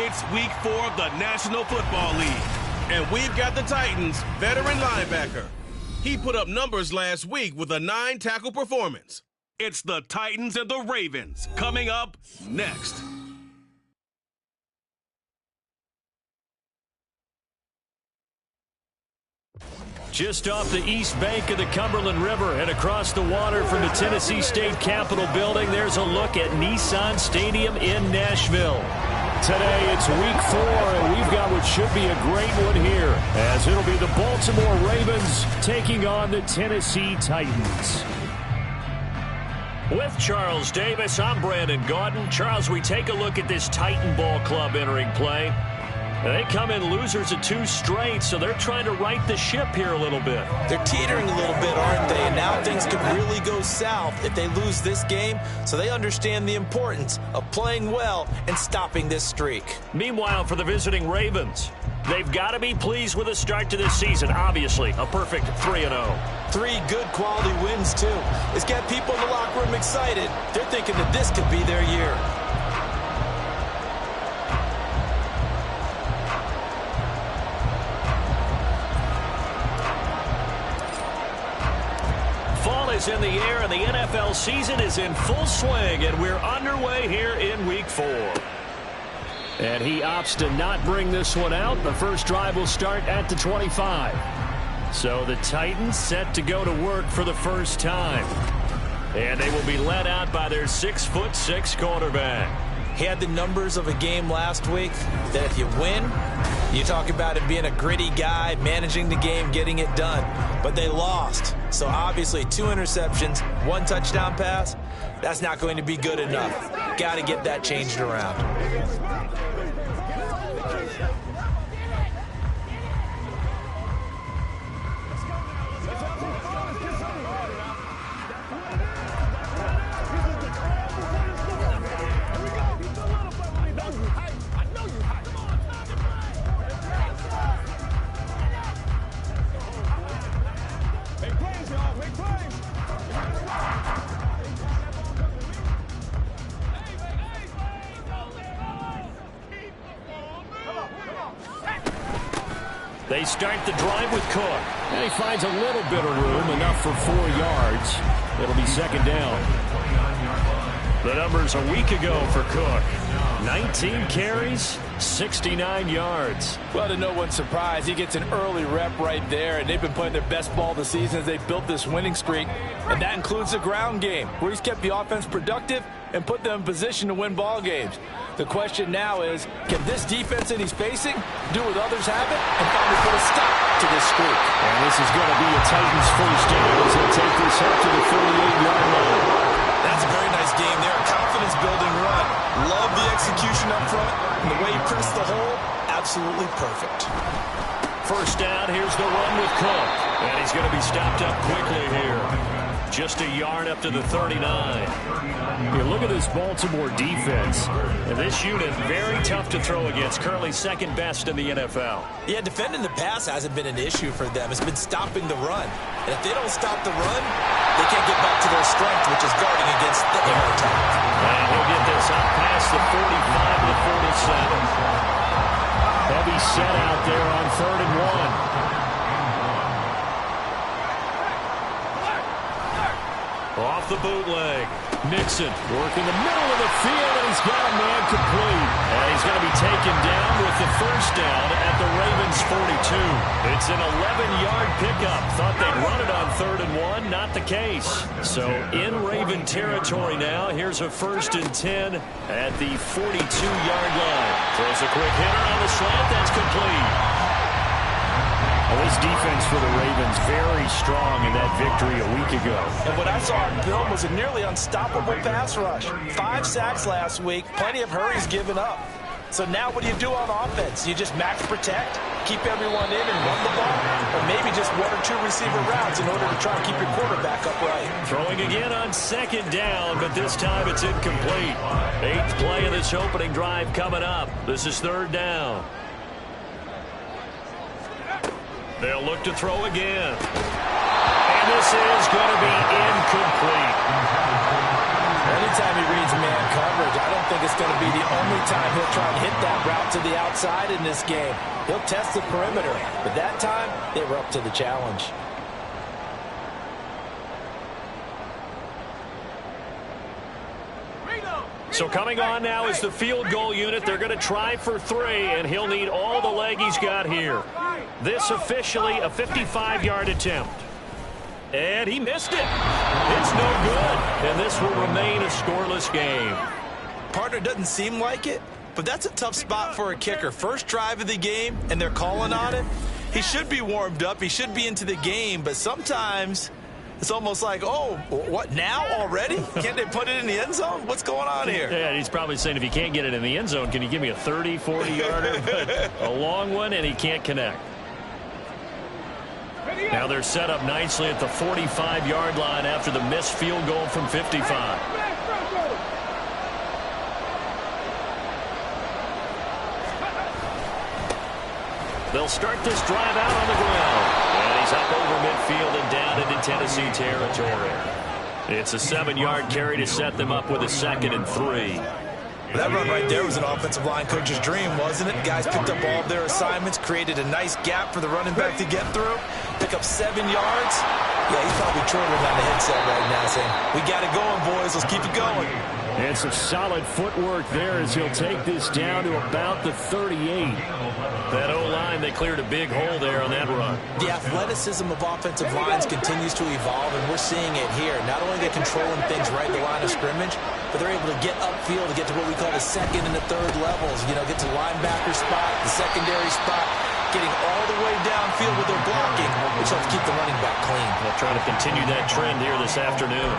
It's week 4 of the National Football League, and we've got the Titans' veteran linebacker. He put up numbers last week with a 9-tackle performance. It's the Titans and the Ravens coming up next. Just off the east bank of the Cumberland River and across the water from the Tennessee State Capitol building, there's a look at Nissan Stadium in Nashville. Today it's week 4, and we've got what should be a great one here, as it'll be the Baltimore Ravens taking on the Tennessee Titans. With Charles Davis, I'm Brandon Gaudin. Charles, we take a look at this Titan Ball Club entering play. They come in losers of 2 straight, so they're trying to right the ship here a little bit. They're teetering a little bit, aren't they? And now things could really go south if they lose this game, so they understand the importance of playing well and stopping this streak. Meanwhile, for the visiting Ravens, they've got to be pleased with the start to this season. Obviously, a perfect 3-0. 3 good quality wins, too. It's got people in the locker room excited. They're thinking that this could be their year. In the air, and the NFL season is in full swing, and we're underway here in week 4. And he opts to not bring this one out. The first drive will start at the 25. So the Titans set to go to work for the first time. And they will be led out by their 6'6" quarterback. He had the numbers of a game last week that if you win, you talk about him being a gritty guy, managing the game, getting it done. But they lost. So obviously 2 interceptions, 1 touchdown pass, that's not going to be good enough. Got to get that changed around. They start the drive with Cook. And he finds a little bit of room, enough for 4 yards. It'll be second down. The numbers a week ago for Cook. 19 carries, 69 yards. Well, to no one's surprise, he gets an early rep right there, and they've been playing their best ball this season as they built this winning streak. And that includes the ground game, where he's kept the offense productive and put them in position to win ball games. The question now is, can this defense that he's facing do what others haven't and finally put a stop to this streak? And this is going to be a Titans first down as they take this up to the 48-yard line. That's a very nice game there. Confidence-building run. Love the execution up front. And the way he pressed the hole, absolutely perfect. First down, here's the run with Cook. And he's going to be stopped up quickly here. Just a yard up to the 39. You look at this Baltimore defense. And this unit, very tough to throw against. Currently second best in the NFL. Yeah, defending the pass hasn't been an issue for them. It's been stopping the run. And if they don't stop the run, they can't get back to their strength, which is guarding against the air attack. And he'll get this up past the 45 to the 47. Heavy set out there on 3rd and 1. Off the bootleg. Nixon working the middle of the field, and he's got a man complete. And he's going to be taken down with the first down at the Ravens 42. It's an 11-yard pickup. Thought they'd run it on 3rd and 1. Not the case. So in Raven territory now. Here's a 1st and 10 at the 42-yard line. Throws a quick hitter on the slant. That's complete. Well, this defense for the Ravens very strong in that victory a week ago. And what I saw on film was a nearly unstoppable pass rush. 5 sacks last week, plenty of hurries given up. So now what do you do on offense? You just max protect, keep everyone in and run the ball? Or maybe just 1 or 2 receiver routes in order to try and keep your quarterback upright? Throwing again on 2nd down, but this time it's incomplete. 8th play of this opening drive coming up. This is 3rd down. They'll look to throw again. And this is going to be incomplete. Anytime he reads man coverage, I don't think it's going to be the only time he'll try and hit that route to the outside in this game. He'll test the perimeter, but that time they were up to the challenge. So coming on now is the field goal unit. They're going to try for 3, and he'll need all the leg he's got here. This officially a 55-yard attempt. And he missed it. It's no good, and this will remain a scoreless game. Partner, doesn't seem like it, but that's a tough spot for a kicker. First drive of the game, and they're calling on it. He should be warmed up. He should be into the game, but sometimes it's almost like, oh, what, now already? Can't they put it in the end zone? What's going on here? Yeah, he's probably saying, if you can't get it in the end zone, can you give me a 30, 40-yarder? But a long one, and he can't connect. Now they're set up nicely at the 45-yard line after the missed field goal from 55. They'll start this drive out on the ground. And he's up over midfield and down into Tennessee territory. It's a 7-yard carry to set them up with a 2nd and 3. That run right there was an offensive line coach's dream, wasn't it? Guys picked up all of their assignments, created a nice gap for the running back to get through, pick up 7 yards. Yeah, he's probably chortling on the headset right now saying, we got it going, boys. Let's keep it going. And some solid footwork there as he'll take this down to about the 38. That O-line, they cleared a big hole there on that run. The athleticism of offensive lines continues to evolve, and we're seeing it here. Not only are they controlling things right at the line of scrimmage, but they're able to get upfield to get to what we call the 2nd and the 3rd levels. You know, get to linebacker spot, the secondary spot, getting all the way downfield with their blocking, which helps keep the running back clean. They'll try to continue that trend here this afternoon.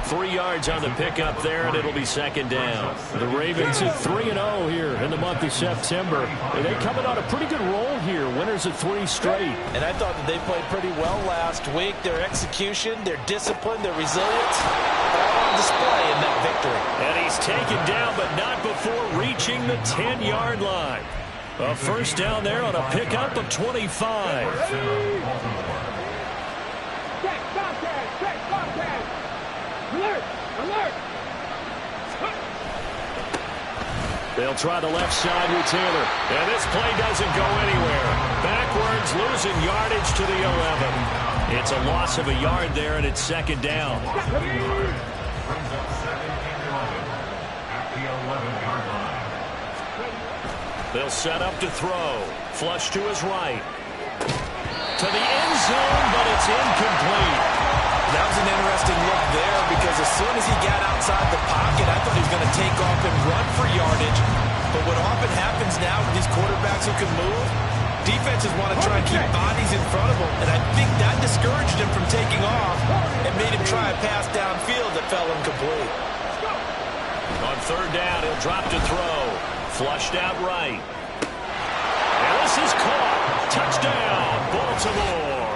3 yards on the pickup there, and it'll be 2nd down. The Ravens at 3-0 here in the month of September. And they coming on a pretty good roll here. Winners of 3 straight. And I thought that they played pretty well last week. Their execution, their discipline, their resilience, all on display in that victory. And he's taken down, but not before reaching the 10-yard line. A 1st down there on a pickup of 25. They'll try the left side with Taylor. And this play doesn't go anywhere. Backwards, losing yardage to the 11. It's a loss of a yard there, and it's 2nd down. They'll set up to throw. Flush to his right. To the end zone, but it's incomplete. That was an interesting look there because as soon as he got outside the pocket, I thought he was going to take off and run for yardage. But what often happens now with these quarterbacks who can move, defenses want to try and keep bodies in front of them. And I think that discouraged him from taking off and made him try a pass downfield that fell incomplete. On 3rd down, he'll drop to throw. Flushed out right. And this is caught. Touchdown, Baltimore.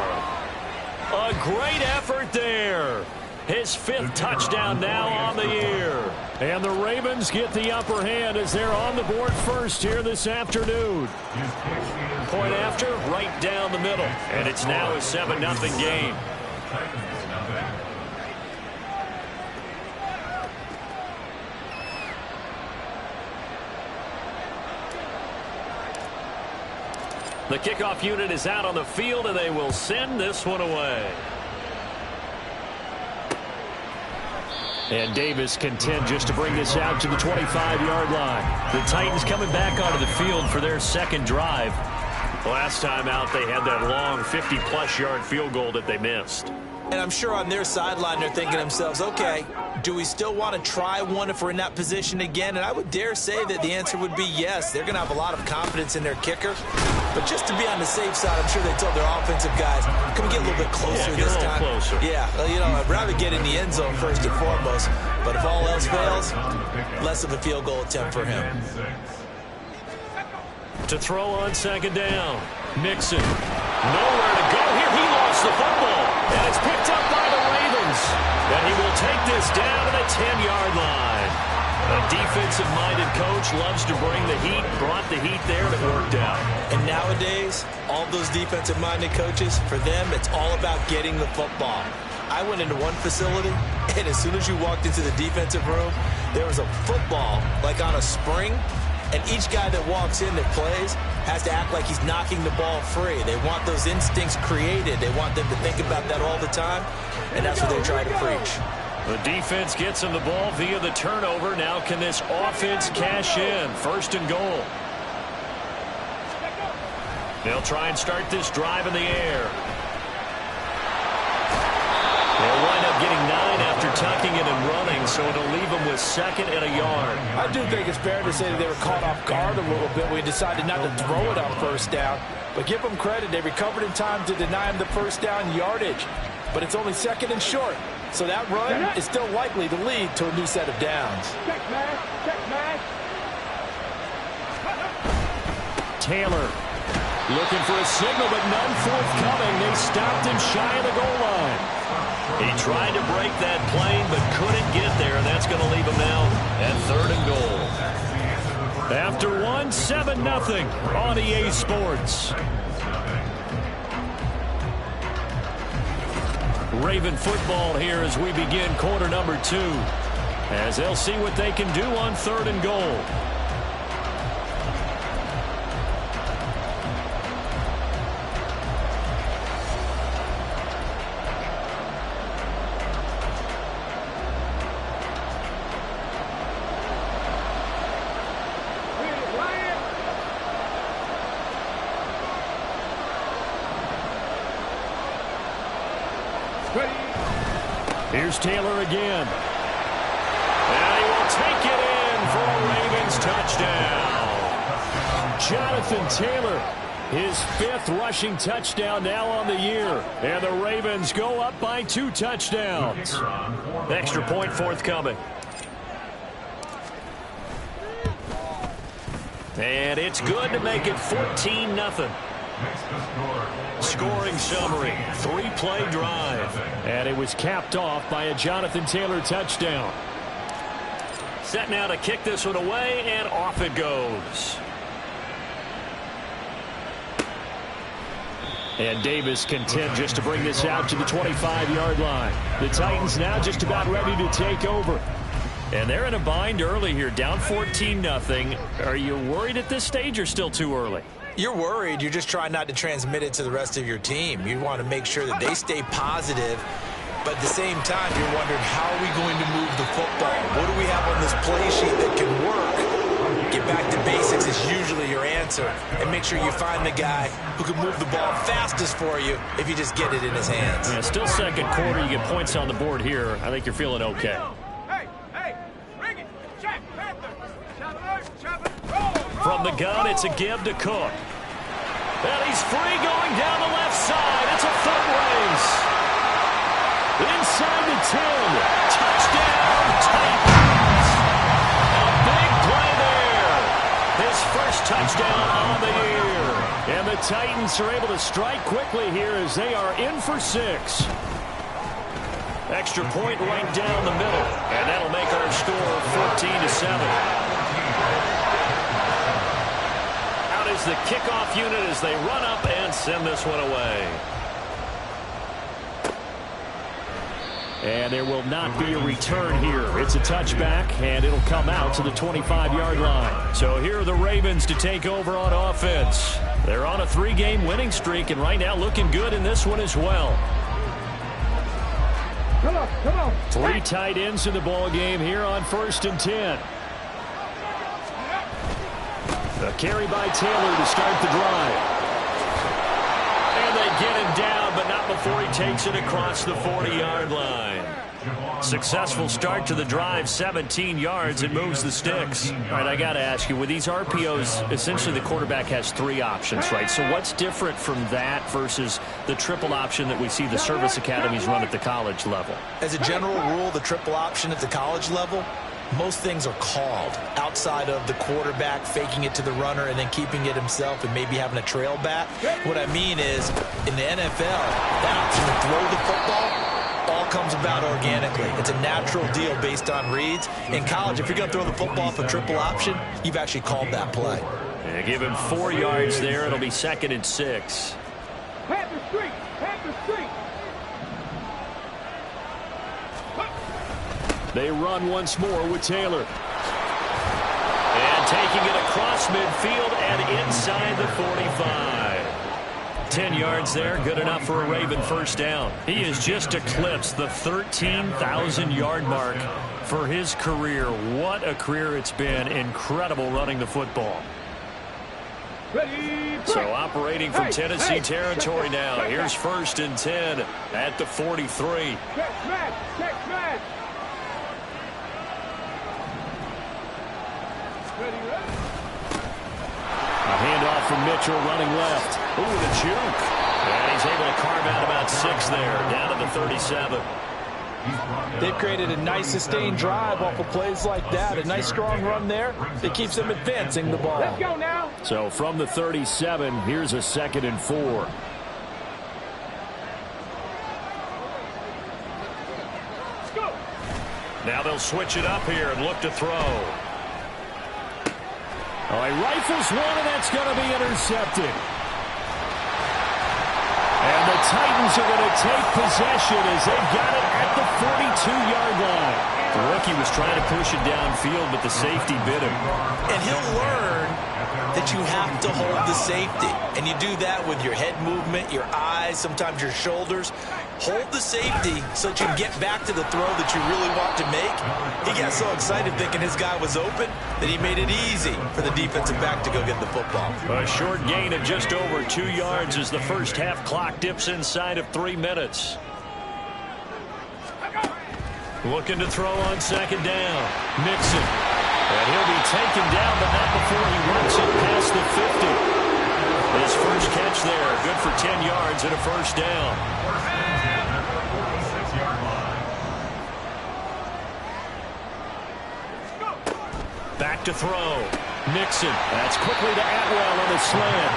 A great effort there. His 5th touchdown now on the year. And the Ravens get the upper hand as they're on the board first here this afternoon. Point after, right down the middle. And it's now a 7-0 game. The kickoff unit is out on the field, and they will send this one away. And Davis content just to bring this out to the 25-yard line. The Titans coming back onto the field for their 2nd drive. Last time out, they had that long 50-plus yard field goal that they missed. And I'm sure on their sideline they're thinking to themselves, okay, do we still want to try one if we're in that position again? And I would dare say that the answer would be yes. They're going to have a lot of confidence in their kicker. But just to be on the safe side, I'm sure they told their offensive guys, can we get a little bit closer this time? Closer. Yeah, well, you know, I'd rather get in the end zone first and foremost. But if all else fails, less of a field goal attempt for him. To throw on 2nd down. Mixon. Nowhere to go here. He lost the football. And it's picked up by the Ravens. And he will take this down to the 10-yard line. A defensive-minded coach loves to bring the heat. Brought the heat there, and it worked out. And nowadays, all those defensive-minded coaches, for them, it's all about getting the football. I went into one facility, and as soon as you walked into the defensive room, there was a football, like on a spring, and each guy that walks in that plays has to act like he's knocking the ball free. They want those instincts created. They want them to think about that all the time, and that's what they try to preach. The defense gets him the ball via the turnover. Now can this offense cash in? 1st and goal. They'll try and start this drive in the air. They'll wind up getting 9 after tucking it and running, so it'll leave them with 2nd and a yard. I do think it's fair to say that they were caught off guard a little bit. We decided not to throw it on 1st down. But give them credit. They recovered in time to deny him the 1st down yardage. But it's only 2nd and short. So that run is still likely to lead to a new set of downs. Taylor looking for a signal, but none forthcoming. They stopped him shy of the goal line. He tried to break that plane, but couldn't get there. And that's going to leave him now at 3rd and goal. After one, 7-0 on EA Sports. Raven football here as we begin quarter number 2, as they'll see what they can do on 3rd and goal. Here's Taylor again. And he will take it in for a Ravens touchdown. Jonathan Taylor, his 5th rushing touchdown now on the year. And the Ravens go up by 2 touchdowns. Extra point forthcoming. And it's good to make it 14-0. Scoring summary, 3-play drive. And it was capped off by a Jonathan Taylor touchdown. Set now to kick this one away, and off it goes. And Davis content just to bring this out to the 25-yard line. The Titans now just about ready to take over. And they're in a bind early here, down 14-0. Are you worried at this stage or still too early? You're worried. You're just trying not to transmit it to the rest of your team. You want to make sure that they stay positive, but at the same time, you're wondering, how are we going to move the football? What do we have on this play sheet that can work? Get back to basics is usually your answer, and make sure you find the guy who can move the ball fastest for you if you just get it in his hands. Yeah, still 2nd quarter. You get points on the board here. I think you're feeling okay. From the gun, it's a give to Cook. And he's free going down the left side. It's a foot race. Inside the 10. Touchdown, Titans. A big play there. His 1st touchdown on the year. And the Titans are able to strike quickly here as they are in for 6. Extra point right down the middle. And that'll make our score 14-7. Is the kickoff unit as they run up and send this one away. And there will not be a return here. It's a touchback, and it'll come out to the 25-yard line. So here are the Ravens to take over on offense. They're on a 3-game winning streak, and right now looking good in this one as well. Come on. 3 tight ends in the ball game here on 1st and 10. A carry by Taylor to start the drive. And they get him down, but not before he takes it across the 40-yard line. Successful start to the drive, 17 yards, and moves the sticks. All right, I got to ask you, with these RPOs, essentially the quarterback has 3 options, right? So what's different from that versus the triple option that we see the service academies run at the college level? As a general rule, the triple option at the college level, most things are called outside of the quarterback faking it to the runner and then keeping it himself and maybe having a trail back. What I mean is, in the NFL, that option to throw the football all comes about organically. It's a natural deal based on reads. In college, if you're going to throw the football off a triple option, you've actually called that play. Yeah, give him 4 yards there. It'll be 2nd and 6. Panther Street. They run once more with Taylor. And taking it across midfield and inside the 45. 10 yards there, good enough for a Raven first down. He has just eclipsed the 13,000-yard mark for his career. What a career it's been. Incredible running the football. So operating from Tennessee territory now. Here's 1st and 10 at the 43. A handoff from Mitchell running left. Ooh, the juke. And he's able to carve out about 6 there, down to the 37. They've created a nice sustained drive off of plays like that. A nice strong run there that keeps them advancing the ball. Let's go now. So from the 37, here's a 2nd and 4. Let's go. Now they'll switch it up here and look to throw. Oh, he rifles one, and that's going to be intercepted. And the Titans are going to take possession as they've got it at the 42-yard line. The rookie was trying to push it downfield, but the safety bit him. And he'll learn that you have to hold the safety. And you do that with your head movement, your eyes, sometimes your shoulders. Hold the safety so that you can get back to the throw that you really want to make. He got so excited thinking his guy was open that he made it easy for the defensive back to go get the football. A short gain of just over 2 yards as the first half clock dips inside of 3 minutes. Looking to throw on 2nd down. Mixon. And he'll be taken down, but not before he runs it past the 50. His first catch there, good for 10 yards and a first down. Back to throw. Mixon. That's quickly to Atwell on a slant.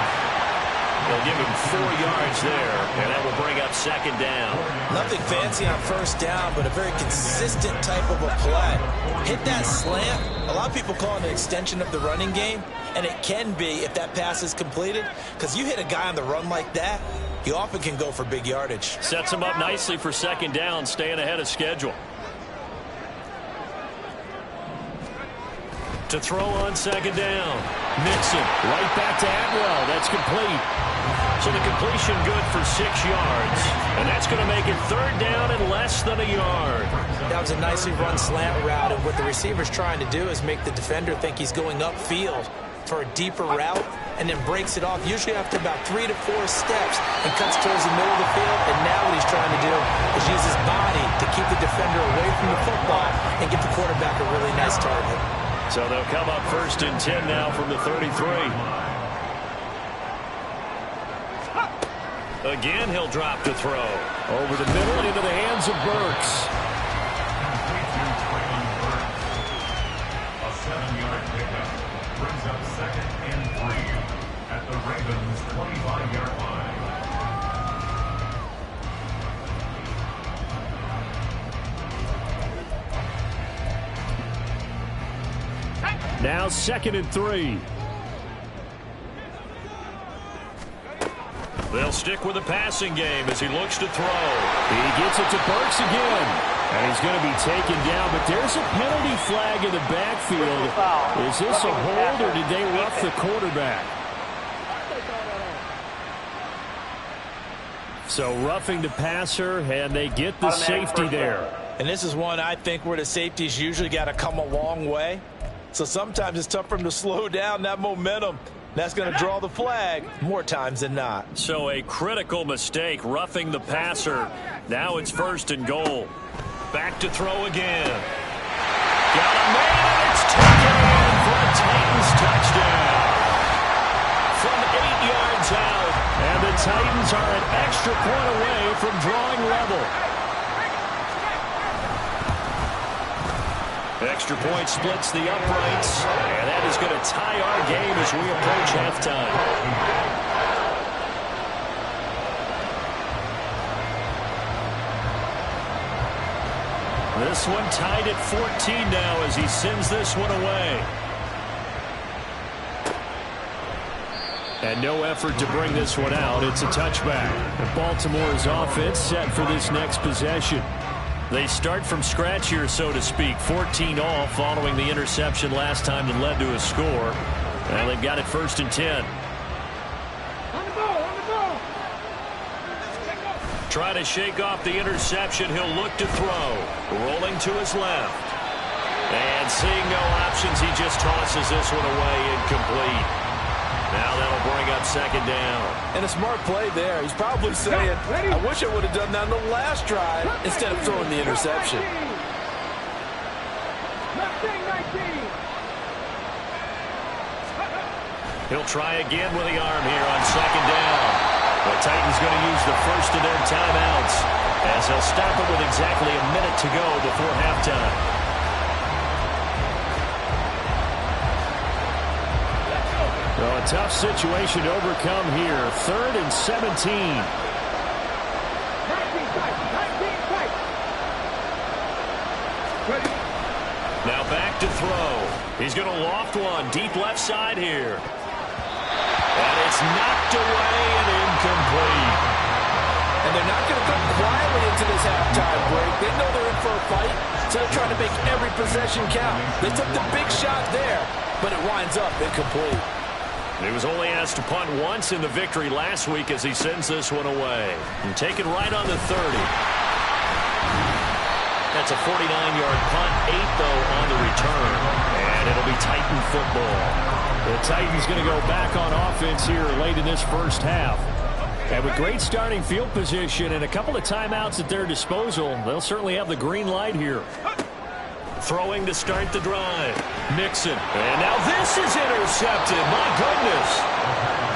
They'll give him 4 yards there, and that will bring up 2nd down. Nothing fancy on first down, but a very consistent type of a play. Hit that slant. A lot of people call it an extension of the running game, and it can be if that pass is completed, because you hit a guy on the run like that, he often can go for big yardage. Sets him up nicely for 2nd down, staying ahead of schedule. To throw on 2nd down. Mixon right back to Atwell. That's complete. So the completion good for 6 yards. And that's going to make it 3rd down and less than a yard. That was a nicely run slant route. And what the receiver's trying to do is make the defender think he's going upfield for a deeper route and then breaks it off, usually after about 3 to 4 steps, and cuts towards the middle of the field. And now what he's trying to do is use his body to keep the defender away from the football and get the quarterback a really nice target. So they'll come up 1st and 10 now from the 33. Again, he'll drop to throw. Over the middle into the hands of Burks. A 7-yard pickup brings up 2nd and 3 at the Ravens' 25-yard line. Now 2nd and 3. They'll stick with the passing game as he looks to throw. He gets it to Burks again. And he's going to be taken down, but there's a penalty flag in the backfield. Is this a hold, or did they rough the quarterback? So roughing the passer, and they get the safety there. And this is one I think where the safeties usually got to come a long way. So sometimes it's tough for him to slow down that momentum. That's going to draw the flag more times than not. So a critical mistake, roughing the passer. Now it's 1st and goal. Back to throw again. Got a man, and it's taken in for a Titans touchdown. From 8 yards out, and the Titans are an extra point away from drawing level. Extra point splits the uprights, and that is going to tie our game as we approach halftime. This one tied at 14 now as he sends this one away. And no effort to bring this one out. It's a touchback. And Baltimore's offense set for this next possession. They start from scratch here, so to speak. 14 all following the interception last time that led to a score. And they've got it 1st and 10. Try to shake off the interception. He'll look to throw. Rolling to his left. And seeing no options, he just tosses this one away, incomplete. Now that'll bring up 2nd down. And a smart play there. He's probably saying, I wish I would have done that on the last drive instead of throwing the interception. He'll try again with the arm here on 2nd down. The Titans going to use the first of their timeouts as they'll stop it with exactly a minute to go before halftime. Well, a tough situation to overcome here. 3rd and 17. Now back to throw. He's going to loft one deep left side here. And it's knocked away and incomplete. And they're not going to come quietly into this halftime break. They know they're in for a fight, so they're trying to make every possession count. They took the big shot there, but it winds up incomplete. He was only asked to punt once in the victory last week as he sends this one away. And take it right on the 30. That's a 49-yard punt, 8, though, on the return. And it'll be Titan football. The Titans going to go back on offense here late in this first half. And with great starting field position and a couple of timeouts at their disposal, they'll certainly have the green light here. Throwing to start the drive. Mixon. And now this is intercepted. My goodness.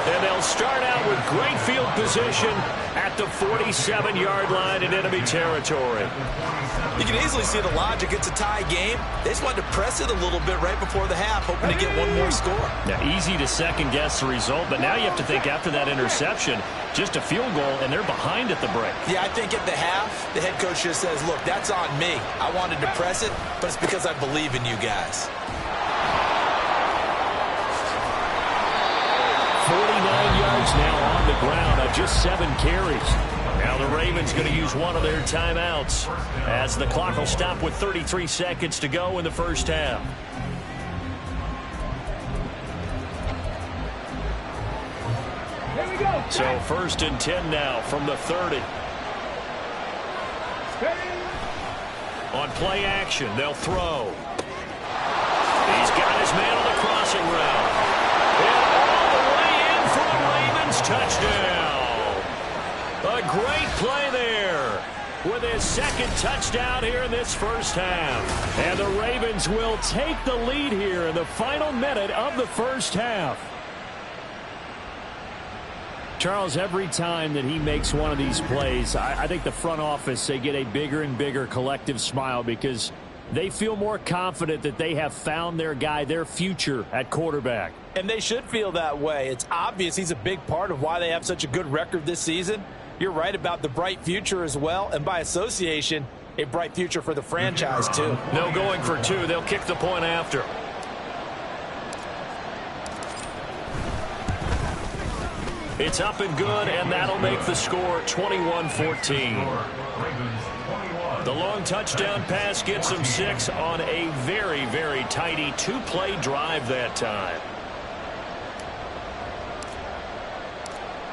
And they'll start out with great field position at the 47-yard line in enemy territory. You can easily see the logic. It's a tie game. They just wanted to press it a little bit right before the half, hoping to get one more score. Now, easy to second-guess the result, but now you have to think after that interception, just a field goal, and they're behind at the break. Yeah, I think at the half, the head coach just says, look, that's on me. I wanted to press it, but it's because I believe in you guys. 49 yards now on the ground on just 7 carries. Now the Ravens going to use one of their timeouts as the clock will stop with 33 seconds to go in the first half. Here we go. So 1st and 10 now from the 30. On play action, they'll throw. He's got his man on the crossing route. And all the way in for a Ravens touchdown. A great play there with his 2nd touchdown here in this first half. And the Ravens will take the lead here in the final minute of the first half. Charles, every time that he makes one of these plays, I think the front office, they get a bigger and bigger collective smile because they feel more confident that they have found their guy, their future at quarterback. And they should feel that way. It's obvious he's a big part of why they have such a good record this season. You're right about the bright future as well, and by association, a bright future for the franchise too. No going for 2. They'll kick the point after. It's up and good, and that'll make the score 21-14. The long touchdown pass gets them 6 on a very, very tidy 2-play drive that time.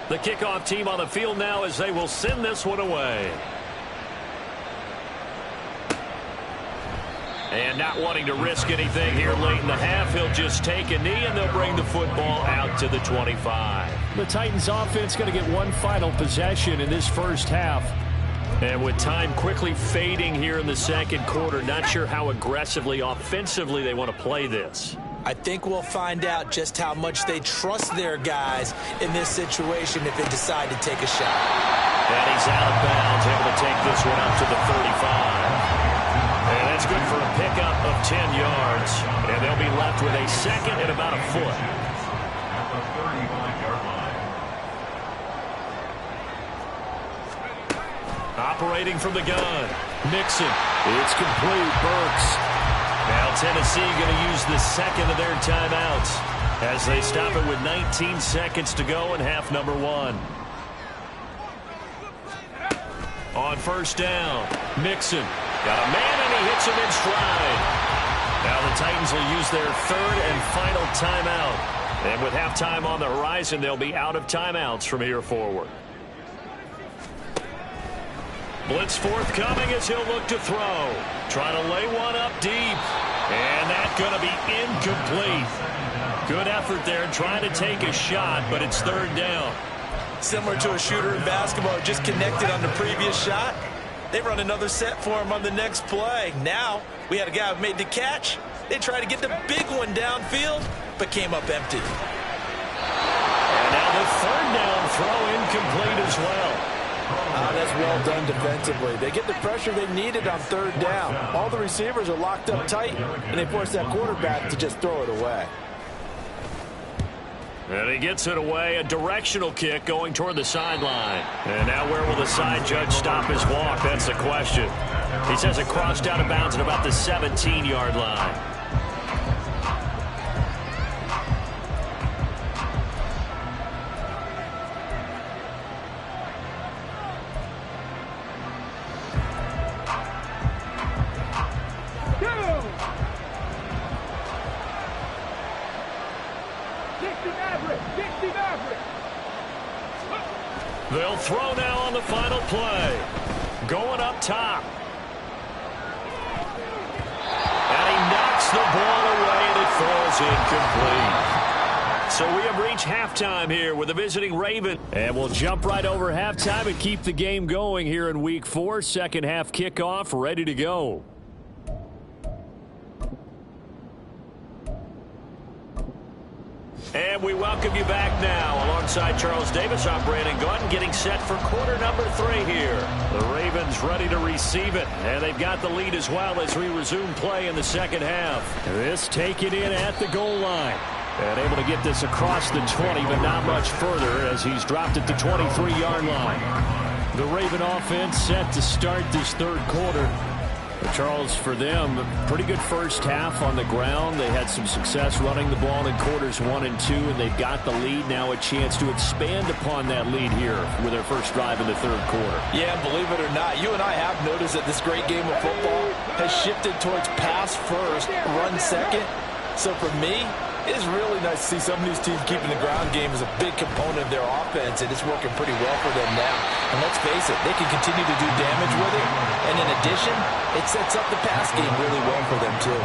The kickoff team on the field now as they will send this one away. And not wanting to risk anything here late in the half, he'll just take a knee and they'll bring the football out to the 25. The Titans offense going to get one final possession in this first half. And with time quickly fading here in the second quarter, not sure how aggressively, offensively they want to play this. I think we'll find out just how much they trust their guys in this situation if they decide to take a shot. And he's out of bounds, able to take this one up to the 35. And that's good for a pickup of 10 yards. And they'll be left with a 2nd and about a foot. At the 35-yard line. Operating from the gun. Mixon. It's complete. Burks. Now Tennessee going to use the 2nd of their timeouts as they stop it with 19 seconds to go in half number 1. On 1st down, Mixon. Got a man, and he hits him in stride. Now the Titans will use their third and final timeout. And with halftime on the horizon, they'll be out of timeouts from here forward. Blitz forthcoming as he'll look to throw. Trying to lay one up deep. And that's going to be incomplete. Good effort there trying to take a shot, but it's third down. Similar to a shooter in basketball, just connected on the previous shot. They run another set for him on the next play. Now, we had a guy who made the catch. They tried to get the big one downfield, but came up empty. And now the third down throw incomplete as well. That's well done defensively. They get the pressure they needed on third down. All the receivers are locked up tight, and they force that quarterback to just throw it away. And he gets it away, a directional kick going toward the sideline. And now where will the side judge stop his walk? That's the question. He says it crossed out of bounds at about the 17-yard line. They'll throw now on the final play. Going up top. And he knocks the ball away, and it falls incomplete. So we have reached halftime here with the visiting Raven. And we'll jump right over halftime and keep the game going here in Week 4. Second half kickoff, ready to go. And we welcome you back now. Alongside Charles Davis, I'm Brandon Gunn, getting set for quarter number 3 here. The Ravens ready to receive it, and they've got the lead as well as we resume play in the second half. This taken in at the goal line. And able to get this across the 20, but not much further as he's dropped at the 23-yard line. The Raven offense set to start this third quarter. Charles, for them, pretty good first half on the ground. They had some success running the ball in quarters 1 and 2, and they've got the lead. Now a chance to expand upon that lead here with their first drive in the third quarter. Yeah, believe it or not, you and I have noticed that this great game of football has shifted towards pass first, run second. So for me, it's really nice to see some of these teams keeping the ground game as a big component of their offense, and it's working pretty well for them now. And let's face it, they can continue to do damage with it. And in addition, it sets up the pass game really well for them, too.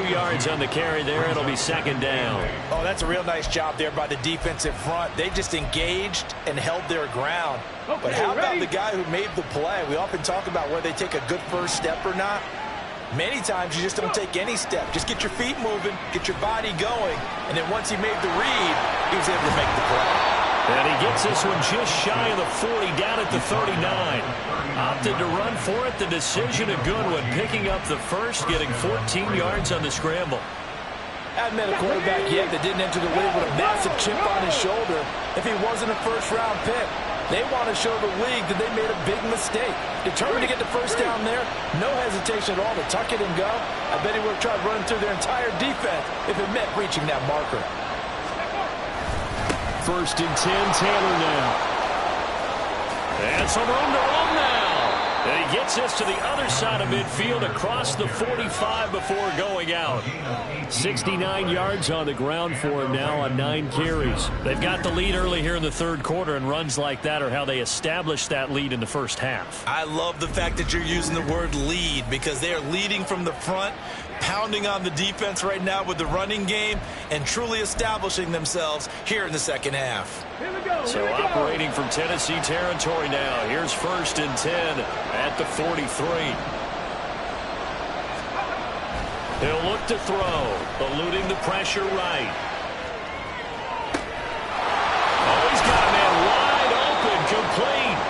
2 yards on the carry there. It'll be second down. Oh, that's a real nice job there by the defensive front. They just engaged and held their ground. Okay, but how about ready? the guy who made the play? We often talk about whether they take a good first step or not. Many times you just don't take any step. Just get your feet moving, get your body going, and then once he made the read, he was able to make the play. And he gets this one just shy of the 40, down at the 39. Opted to run for it. The decision a good one, picking up the first, getting 14 yards on the scramble. I haven't met a quarterback yet that didn't enter the league with a massive chip on his shoulder if he wasn't a first-round pick. They want to show the league that they made a big mistake. Determined to get the first down there, no hesitation at all to tuck it and go. I bet he would have tried running through their entire defense if it meant reaching that marker. First and 10, Taylor now. And some room to run now. And he gets this to the other side of midfield across the 45 before going out. 69 yards on the ground for him now on 9 carries. They've got the lead early here in the third quarter, and runs like that are how they established that lead in the first half. I love the fact that you're using the word lead because they are leading from the front, pounding on the defense right now with the running game, and truly establishing themselves here in the second half. Here we go. So operating from Tennessee territory now. Here's first and 10 at the 43. He'll look to throw, eluding the pressure right. Oh, he's got a man wide open, complete.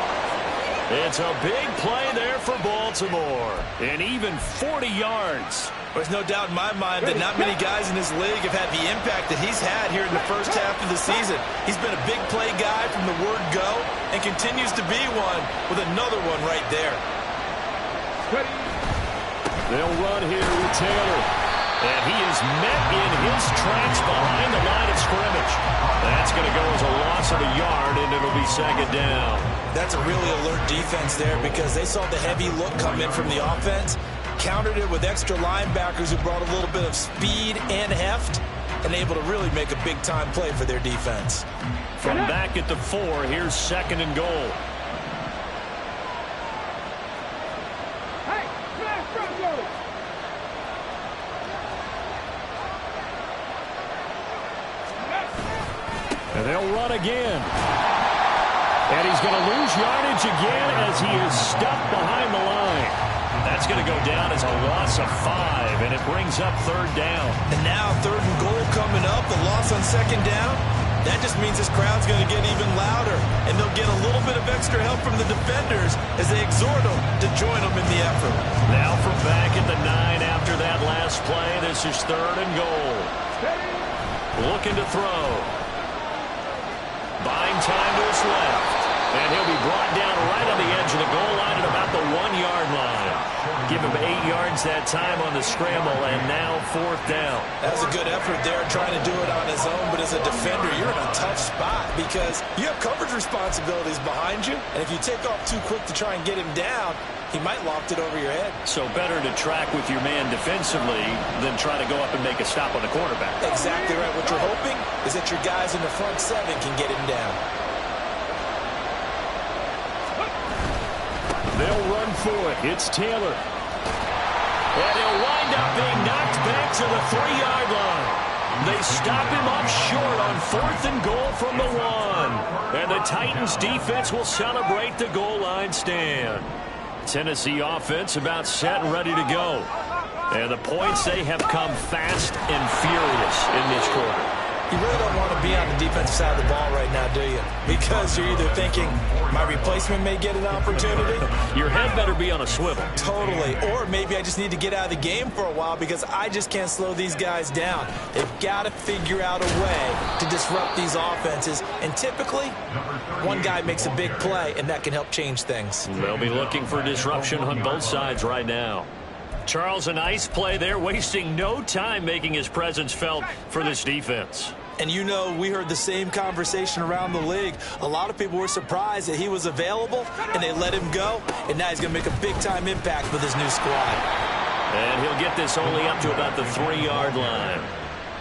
It's a big play there for Baltimore. And even 40 yards. There's no doubt in my mind that not many guys in this league have had the impact that he's had here in the first half of the season. He's been a big play guy from the word go and continues to be one with another one right there. They'll run here with Taylor. And he is met in his tracks behind the line of scrimmage. That's going to go as a loss of a yard, and it'll be second down. That's a really alert defense there because they saw the heavy look come in from the offense, countered it with extra linebackers who brought a little bit of speed and heft, and able to really make a big-time play for their defense. From back at the 4, here's second and goal. And they'll run again. And he's going to lose yardage again as he is stuck behind the line. That's going to go down as a loss of 5, and it brings up third down. And now third and goal coming up, the loss on second down. That just means this crowd's going to get even louder, and they'll get a little bit of extra help from the defenders as they exhort them to join them in the effort. Now from back at the 9 after that last play, this is third and goal. Looking to throw. Buying time to his left. And he'll be brought down right on the edge of the goal line at about the 1-yard line. Give him 8 yards that time on the scramble, and now fourth down. That was a good effort there, trying to do it on his own, but as a defender, you're in a tough spot because you have coverage responsibilities behind you, and if you take off too quick to try and get him down, he might loft it over your head. So better to track with your man defensively than try to go up and make a stop on the quarterback. Exactly right. What you're hoping is that your guys in the front 7 can get him down. They'll run for it. It's Taylor. And he'll wind up being knocked back to the 3-yard line. They stop him up short on fourth and goal from the 1. And the Titans defense will celebrate the goal line stand. Tennessee offense about set and ready to go. And the points, they have come fast and furious in this quarter. You really don't want to be on the defensive side of the ball right now, do you? Because you're either thinking, my replacement may get an opportunity. Your head better be on a swivel. Totally. Or maybe I just need to get out of the game for a while because I just can't slow these guys down. They've got to figure out a way to disrupt these offenses. And typically, one guy makes a big play, and that can help change things. They'll be looking for disruption on both sides right now. Charles, a nice play there, wasting no time making his presence felt for this defense. And you know, we heard the same conversation around the league. A lot of people were surprised that he was available, and they let him go. And now he's going to make a big-time impact with his new squad. And he'll get this only up to about the 3-yard line.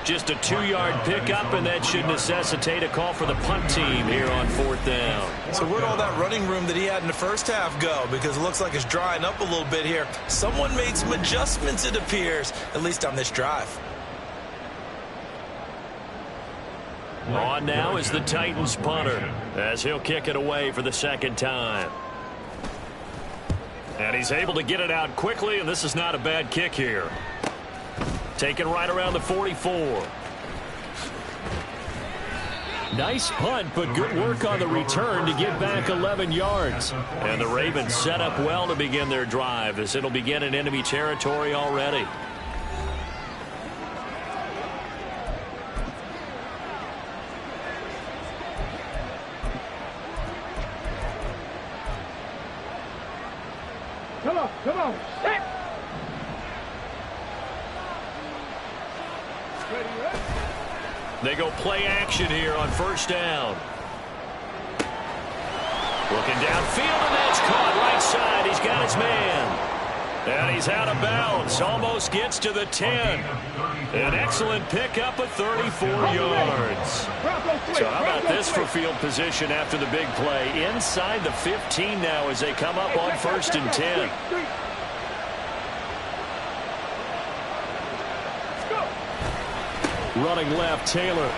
Just a 2-yard pickup, and that should necessitate a call for the punt team here on fourth down. So where'd all that running room that he had in the first half go? Because it looks like it's drying up a little bit here. Someone made some adjustments, it appears, at least on this drive. On now is the Titans punter, as he'll kick it away for the second time. And he's able to get it out quickly, and this is not a bad kick here. Taken right around the 44. Nice punt, but good work on the return to get back 11 yards. And the Ravens set up well to begin their drive, as it'll begin in enemy territory already. Come on. Hit. They go play action here on first down. Looking downfield, and that's caught right side. He's got his man. And he's out of bounds. Almost gets to the 10. An excellent pickup of 34 yards. So how about this for field position after the big play? Inside the 15 now as they come up on first and 10. Running left, Taylor.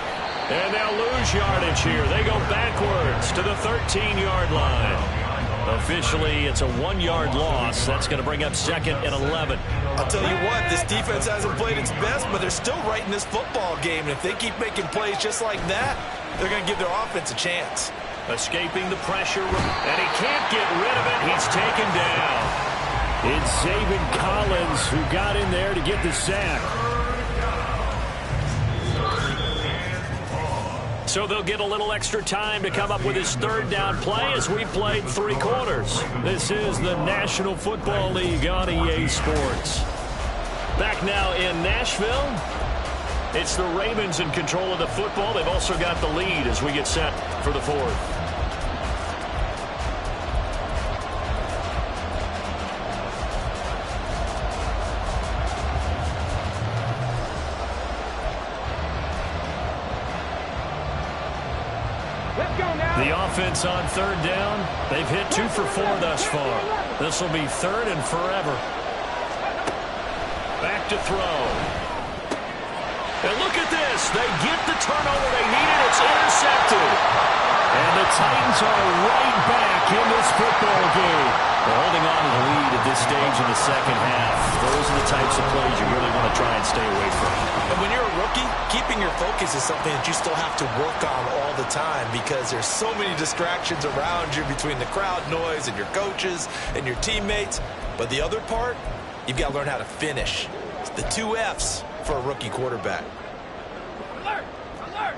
And they'll lose yardage here. They go backwards to the 13-yard line. Officially, it's a 1-yard loss. That's going to bring up second and 11. I'll tell you what, this defense hasn't played its best, but they're still right in this football game. And if they keep making plays just like that, they're going to give their offense a chance. Escaping the pressure, and he can't get rid of it. He's taken down. It's Zaven Collins who got in there to get the sack. So they'll get a little extra time to come up with his third down play as we played 3 quarters. This is the National Football League on EA Sports. Back Back now in Nashville. It's the Ravens in control of the football. They've also got the lead as we get set for the fourth. The offense on third down. They've hit 2 for 4 thus far. This will be third and forever. Back to throw. And look at this. They get the turnover they needed. It's intercepted. And the Titans are right back in this football game. They're holding on to the lead at this stage in the second half. Those are the types of plays you really want to try and stay away from. And when you're a rookie, keeping your focus is something that you still have to work on all the time because there's so many distractions around you between the crowd noise and your coaches and your teammates. But the other part, you've got to learn how to finish. It's the 2 F's for a rookie quarterback. Alert! Alert!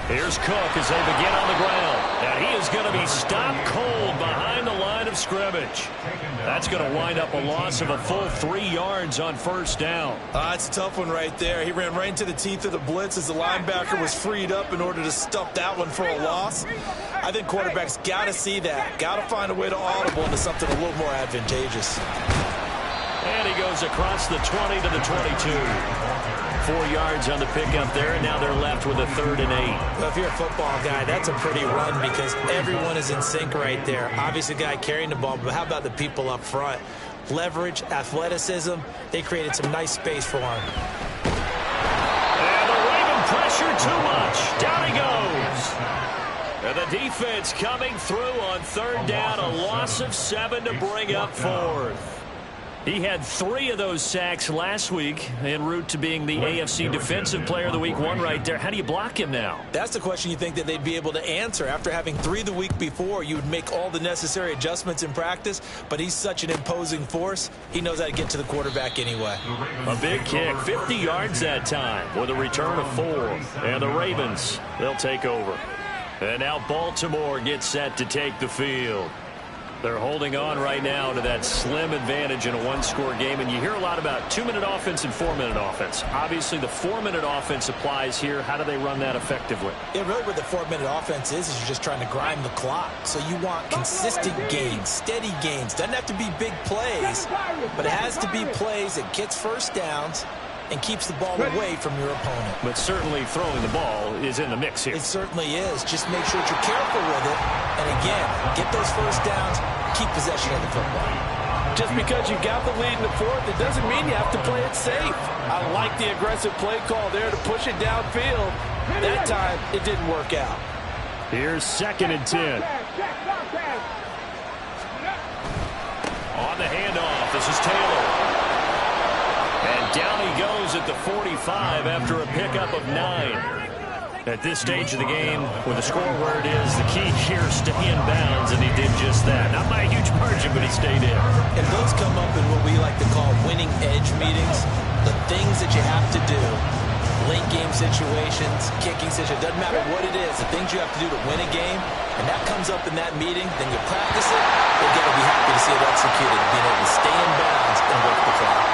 Here's Cook as they begin on the ground. And he is going to be stopped cold behind the line of scrimmage. That's going to wind up a loss of a full 3 yards on first down. It's a tough one right there. He ran right into the teeth of the blitz as the linebacker was freed up in order to stuff that one for a loss. I think quarterbacks got to see that. Got to find a way to audible into something a little more advantageous. And he goes across the 20 to the 22. 4 yards on the pickup there, and now they're left with a 3rd and 8. Well, if you're a football guy, that's a pretty run because everyone is in sync right there. Obviously, the guy carrying the ball, but how about the people up front? Leverage, athleticism, they created some nice space for him. And the Raven pressure too much. Down he goes. And the defense coming through on 3rd down, a loss of 7 to bring up 4th. He had 3 of those sacks last week en route to being the AFC Defensive Player of the Week 1 right there. How do you block him now? That's the question you think that they'd be able to answer. After having 3 the week before, you would make all the necessary adjustments in practice, but he's such an imposing force, he knows how to get to the quarterback anyway. A big kick, 50 yards that time with a return of 4. And the Ravens, they'll take over. And now Baltimore gets set to take the field. They're holding on right now to that slim advantage in a 1-score game. And you hear a lot about 2-minute offense and 4-minute offense. Obviously, the 4-minute offense applies here. How do they run that effectively? Yeah, really what the 4-minute offense is you're just trying to grind the clock. So you want consistent gains, steady gains. Doesn't have to be big plays, but it has to be plays that gets first downs and keeps the ball away from your opponent. But certainly throwing the ball is in the mix here. It certainly is. Just make sure that you're careful with it. And again, get those first downs, keep possession of the football. Just because you got the lead in the 4th, it doesn't mean you have to play it safe. I like the aggressive play call there to push it downfield. That time, it didn't work out. Here's 2nd and 10. On the handoff, this is Taylor. And down he goes at the 45 after a pickup of 9. At this stage of the game, with the score where it is, the key here, stay in bounds, and he did just that. Not by a huge margin, but he stayed in. And those come up in what we like to call winning edge meetings. The things that you have to do, late game situations, kicking situations, doesn't matter what it is, the things you have to do to win a game, and that comes up in that meeting, then you practice it, you're going to be happy to see it executed, being able to stay in bounds and work the clock.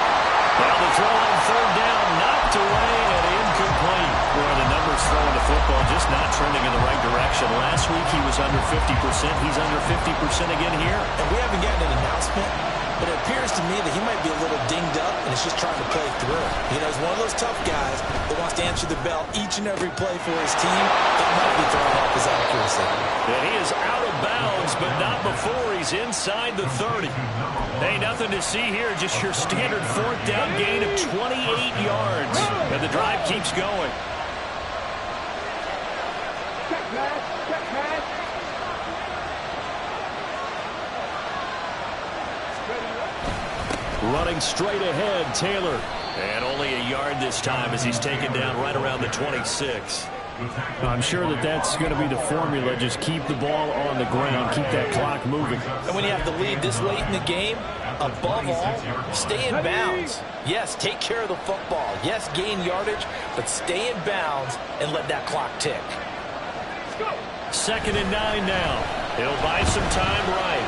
Well, the throw on 3rd down, knocked away and incomplete. Boy, the numbers throwing the football just not trending in the right direction. Last week he was under 50%. He's under 50% again here. And we haven't gotten an announcement, but it appears to me that he might be a little dinged up and is just trying to play through. You know, he's one of those tough guys that wants to answer the bell each and every play for his team. That might be throwing off his accuracy. And he is out of bounds, but not before he's inside the 30. Hey, nothing to see here, just your standard 4th down gain of 28 yards. And the drive keeps going. Running straight ahead, Taylor. And only a yard this time as he's taken down right around the 26. I'm sure that that's going to be the formula. Just keep the ball on the ground. Keep that clock moving. And when you have the lead this late in the game, above all, stay in bounds. Yes, take care of the football. Yes, gain yardage, but stay in bounds and let that clock tick. 2nd and 9 now. He'll buy some time right.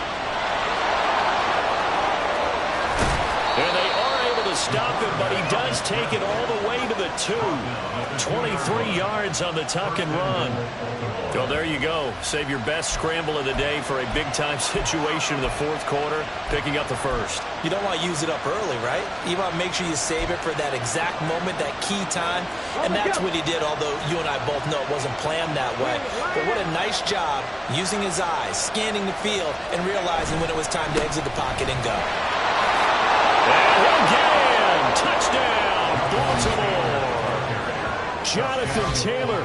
but he does take it all the way to the 2. 23 yards on the tuck and run. Well, there you go. Save your best scramble of the day for a big-time situation in the fourth quarter, picking up the first. You don't want to use it up early, right? You want to make sure you save it for that exact moment, that key time. And that's what he did, although you and I both know it wasn't planned that way. But what a nice job using his eyes, scanning the field, and realizing when it was time to exit the pocket and go. And again, touchdown, Baltimore. Jonathan Taylor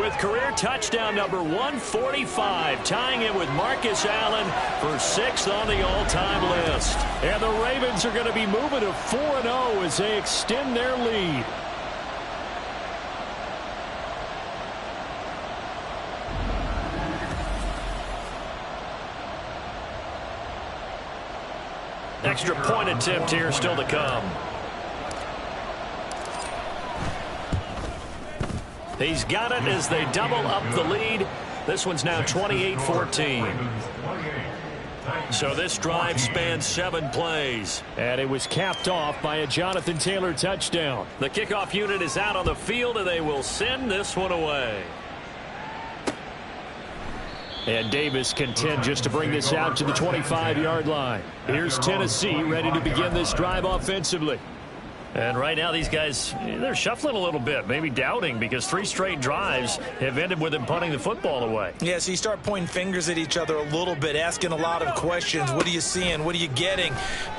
with career touchdown number 145, tying it with Marcus Allen for 6th on the all-time list. And the Ravens are going to be moving to 4-0 as they extend their lead. Extra point attempt here still to come. He's got it as they double up the lead. This one's now 28-14. So this drive spans 7 plays. And it was capped off by a Jonathan Taylor touchdown. The kickoff unit is out on the field, and they will send this one away. And Davis content just to bring this out to the 25-yard line. Here's Tennessee ready to begin this drive offensively. And right now these guys, they're shuffling a little bit, maybe doubting, because 3 straight drives have ended with them punting the football away. Yeah, so you start pointing fingers at each other a little bit, asking a lot of questions. What are you seeing? What are you getting?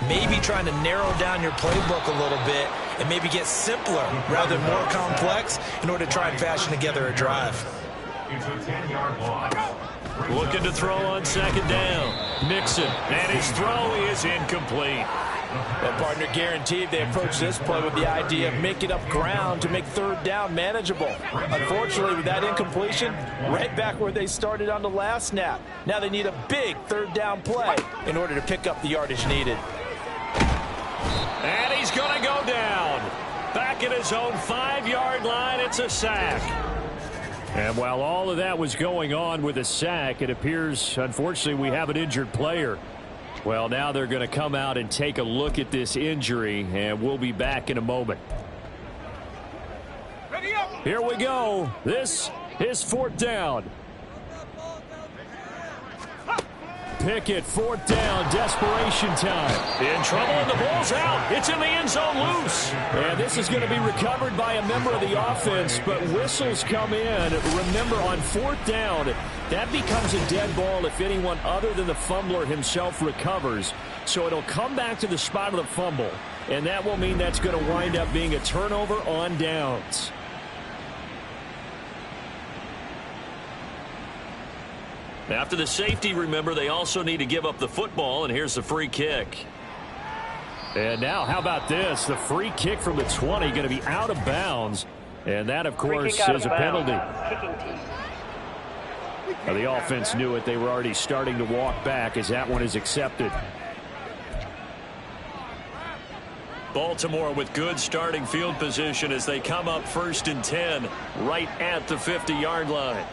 Maybe trying to narrow down your playbook a little bit and maybe get simpler rather than more complex in order to try and fashion together a drive. It's a 10-yard loss. Looking to throw on 2nd down. Nixon, and his throw is incomplete. Well, partner, guaranteed they approach this play with the idea of making up ground to make 3rd down manageable. Unfortunately, with that incompletion, right back where they started on the last snap. Now they need a big 3rd down play in order to pick up the yardage needed. And he's going to go down. Back at his own 5-yard line, it's a sack. And while all of that was going on with a sack, it appears, unfortunately, we have an injured player. Well, now they're going to come out and take a look at this injury, and we'll be back in a moment. Here we go. This is 4th down. Pickett, 4th down, desperation time. In trouble, and the ball's out. It's in the end zone loose. And this is going to be recovered by a member of the offense, but whistles come in. Remember, on 4th down, that becomes a dead ball if anyone other than the fumbler himself recovers. So it'll come back to the spot of the fumble, and that will mean that's going to wind up being a turnover on downs. After the safety, remember, they also need to give up the football, and here's the free kick. And now, how about this? The free kick from the 20 going to be out of bounds, and that, of course, is a penalty. Now, the offense knew it. They were already starting to walk back as that one is accepted. Baltimore with good starting field position as they come up 1st and 10 right at the 50-yard line.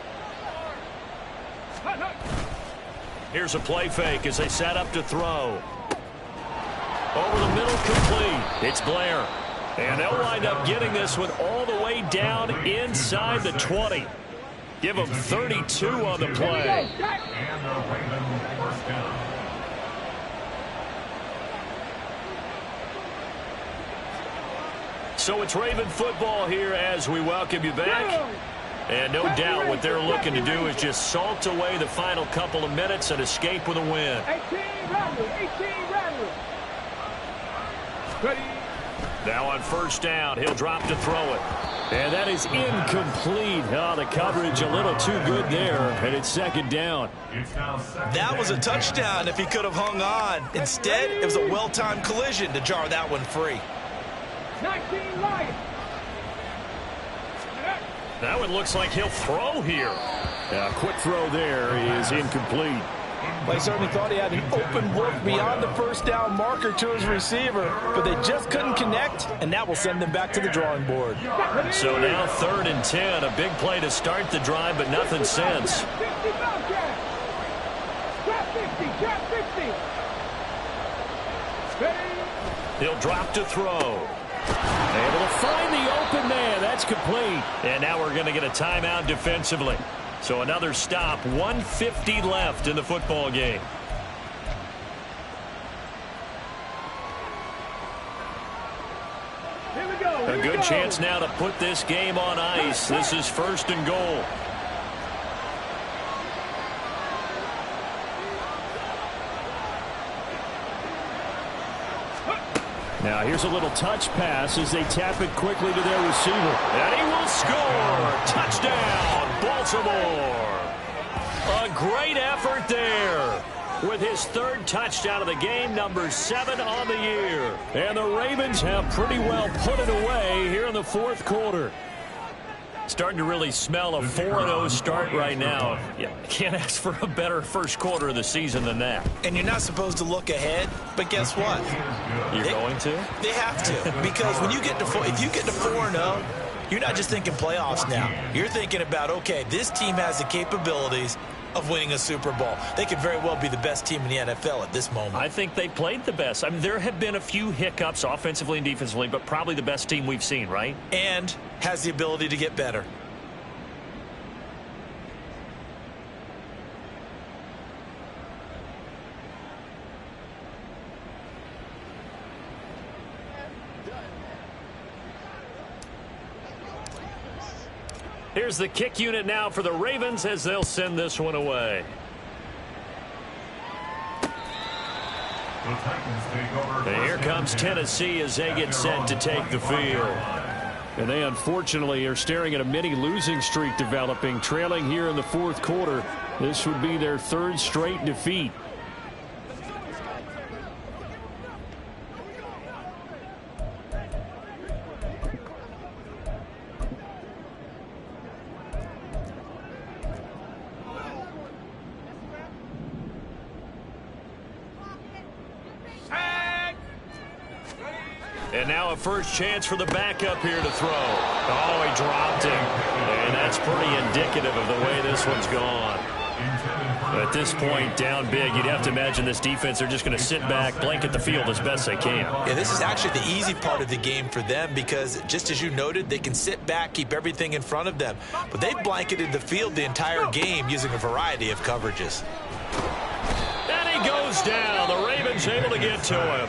Here's a play fake as they set up to throw. Over the middle, complete. It's Blair. And they'll wind up getting this one all the way down inside the 20. Give them 32 on the play. And the Ravens 1st down. So it's Raven football here as we welcome you back. And no doubt what they're looking to do is just salt away the final couple of minutes and escape with a win. 18 Randall. Ready. Now on 1st down, he'll drop to throw it. And that is incomplete. Oh, the coverage a little too good there, and it's 2nd down. That was a touchdown if he could have hung on. Instead, it was a well-timed collision to jar that one free. 19 Lions. That one looks like he'll throw here. A quick throw there is incomplete. Well, he certainly thought he had an open look beyond the 1st down marker to his receiver, but they just couldn't connect, and that will send them back to the drawing board. So now 3rd and 10, a big play to start the drive, but nothing since. He'll drop to throw. Able to find the open man. That's complete. And now we're going to get a timeout defensively. So another stop. 1:50 left in the football game. Here we go. A good chance now to put this game on ice. This is 1st and goal. Now here's a little touch pass as they tap it quickly to their receiver. And he will score. Touchdown, Baltimore. A great effort there with his 3rd touchdown of the game, number 7 on the year. And the Ravens have pretty well put it away here in the 4th quarter. Starting to really smell a 4-0 start right now. Yeah, can't ask for a better first quarter of the season than that. And you're not supposed to look ahead, but guess what? You're going to? They have to, because when you get to if you get to 4-0, you're not just thinking playoffs now. You're thinking about, okay, this team has the capabilities of winning a Super Bowl. They could very well be the best team in the NFL at this moment. I think they played the best. I mean, there have been a few hiccups offensively and defensively, but probably the best team we've seen, right? And has the ability to get better. Here's the kick unit now for the Ravens as they'll send this one away. And here comes Tennessee as they get set to take the field. And they unfortunately are staring at a mini losing streak developing, trailing here in the 4th quarter. This would be their 3rd straight defeat. And now a first chance for the backup here to throw. Oh, he dropped him. And that's pretty indicative of the way this one's gone. At this point, down big, you'd have to imagine this defense, they're just going to sit back, blanket the field as best they can. Yeah, this is actually the easy part of the game for them because, just as you noted, they can sit back, keep everything in front of them. But they've blanketed the field the entire game using a variety of coverages. And he goes down. The Ravens able to get to him.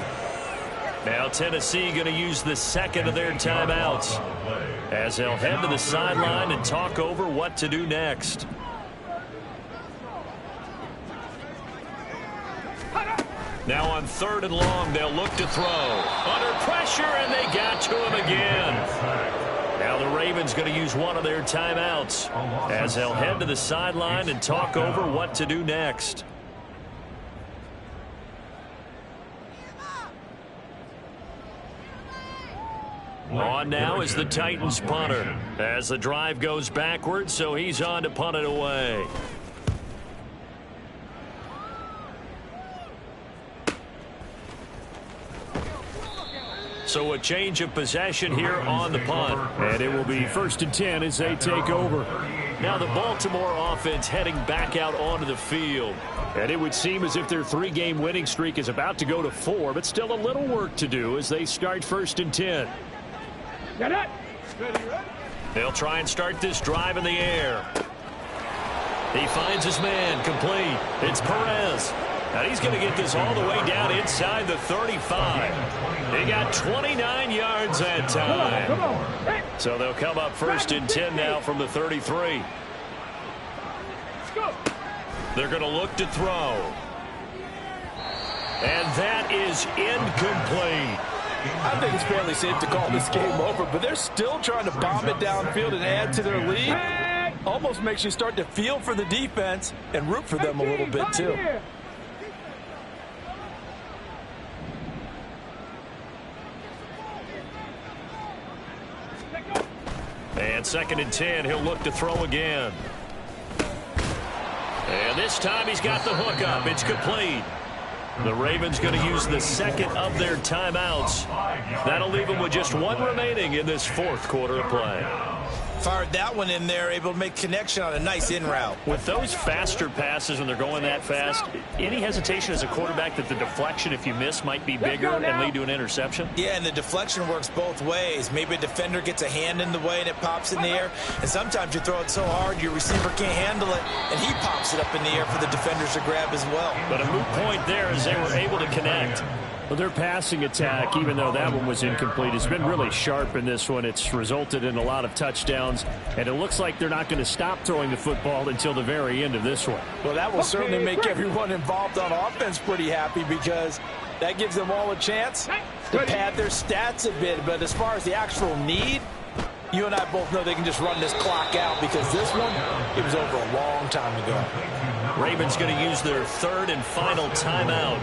Now Tennessee going to use the 2nd of their timeouts as they'll head to the sideline and talk over what to do next. Now on 3rd and long, they'll look to throw. Under pressure, and they got to him again. Now the Ravens going to use one of their timeouts as they'll head to the sideline and talk over what to do next. On now is the Titans punter as the drive goes backwards, so he's on to punt it away. So a change of possession here on the punt. And it will be 1st and 10 as they take over. Now the Baltimore offense heading back out onto the field. And it would seem as if their 3-game winning streak is about to go to 4, but still a little work to do as they start 1st and 10. Got it. They'll try and start this drive in the air. He finds his man, complete. It's Perez. And he's going to get this all the way down inside the 35. He got 29 yards that time. Come on. Hey. So they'll come up 1st and 10 now from the 33. Let's go. They're going to look to throw. And that is incomplete. I think it's fairly safe to call this game over, but they're still trying to bomb it downfield and add to their lead. Almost makes you start to feel for the defense and root for them a little bit, too. And 2nd and 10, he'll look to throw again. And this time he's got the hook up. It's complete. The Ravens going to use the 2nd of their timeouts. That'll leave them with just 1 remaining in this 4th quarter of play. Fired that one in there, able to make connection on a nice in route. With those faster passes when they're going that fast, any hesitation as a quarterback that the deflection, if you miss, might be bigger and lead to an interception? Yeah, and the deflection works both ways. Maybe a defender gets a hand in the way and it pops in the air, and sometimes you throw it so hard your receiver can't handle it, and he pops it up in the air for the defenders to grab as well. But a moot point there as they were able to connect. Well, their passing attack, even though that one was incomplete, has been really sharp in this one. It's resulted in a lot of touchdowns, and it looks like they're not going to stop throwing the football until the very end of this one. Well, that will certainly make everyone involved on offense pretty happy, because that gives them all a chance to pad their stats a bit. But as far as the actual need, you and I both know they can just run this clock out, because this one, it was over a long time ago. Ravens going to use their third and final timeout.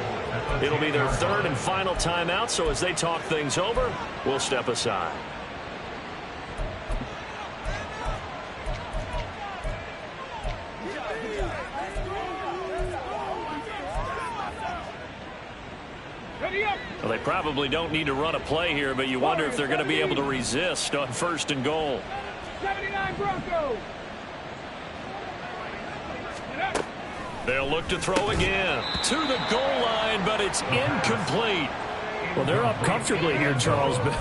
It'll be their third and final timeout, so as they talk things over, we'll step aside. Well, they probably don't need to run a play here, but you wonder if they're going to be able to resist on first and goal. 79 Broncos. They'll look to throw again to the goal line, but it's incomplete. Well, they're up comfortably here, Charles, but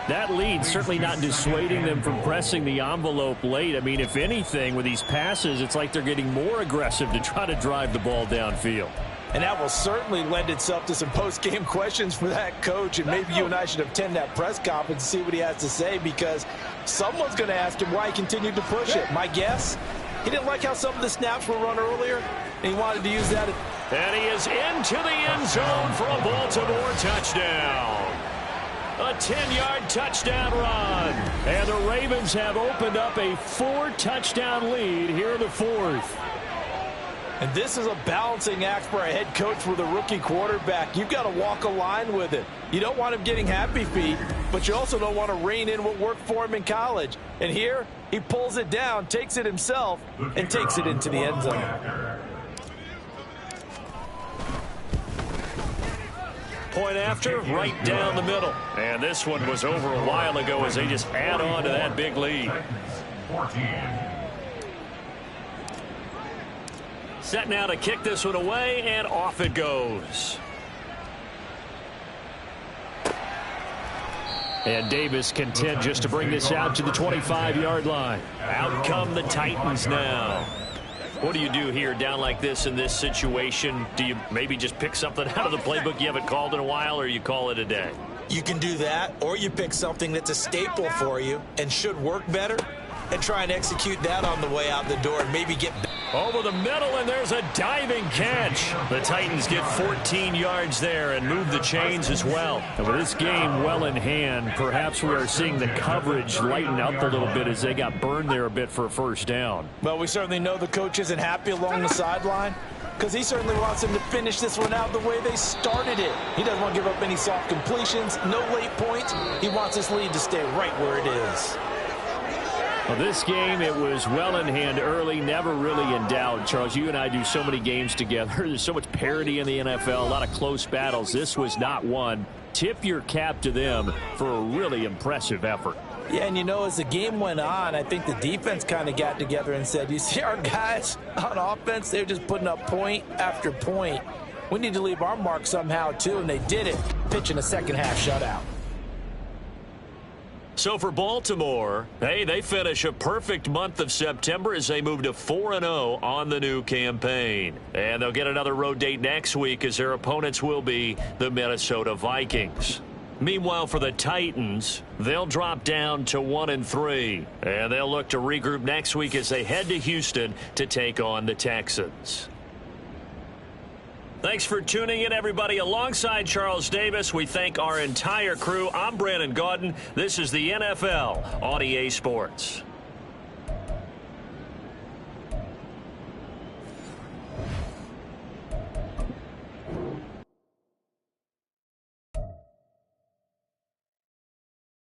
that lead certainly not dissuading them from pressing the envelope late. I mean, if anything, with these passes, it's like they're getting more aggressive to try to drive the ball downfield. And that will certainly lend itself to some post-game questions for that coach. And maybe you and I should attend that press conference and see what he has to say, because someone's going to ask him why he continued to push it. My guess, he didn't like how some of the snaps were run earlier, and he wanted to use that. And he is into the end zone for a Baltimore touchdown. A 10-yard touchdown run. And the Ravens have opened up a 4-touchdown lead here in the fourth. And this is a balancing act for a head coach with a rookie quarterback. You've got to walk a line with it. You don't want him getting happy feet, but you also don't want to rein in what worked for him in college. And here, he pulls it down, takes it himself, and takes it into the end zone. Point after, right down the middle. And this one was over a while ago as they just add on to that big lead. 14. Set now to kick this one away, and off it goes. And Davis content just to bring this out to the 25-yard line. Out come the Titans now. What do you do here down like this in this situation? Do you maybe just pick something out of the playbook you haven't called in a while, or you call it a day? You can do that, or you pick something that's a staple for you and should work better, and try and execute that on the way out the door and maybe get over the middle, and there's a diving catch. The Titans get 14 yards there and move the chains as well. And with this game well in hand, perhaps we are seeing the coverage lighten up a little bit as they got burned there a bit for a first down. Well, we certainly know the coach isn't happy along the sideline, because he certainly wants them to finish this one out the way they started it. He doesn't want to give up any soft completions, no late points. He wants this lead to stay right where it is. Well, this game, it was well in hand early, never really in doubt. Charles, you and I do so many games together. There's so much parity in the NFL, a lot of close battles. This was not one. Tip your cap to them for a really impressive effort. Yeah, and you know, as the game went on, I think the defense kind of got together and said, you see our guys on offense, they're just putting up point after point. We need to leave our mark somehow, too, and they did it, pitching a second-half shutout. So for Baltimore, hey, they finish a perfect month of September as they move to 4-0 on the new campaign. And they'll get another road date next week as their opponents will be the Minnesota Vikings. Meanwhile, for the Titans, they'll drop down to 1-3. And they'll look to regroup next week as they head to Houston to take on the Texans. Thanks for tuning in, everybody. Alongside Charles Davis, we thank our entire crew. I'm Brandon Gaudin. This is the NFL on EA Sports.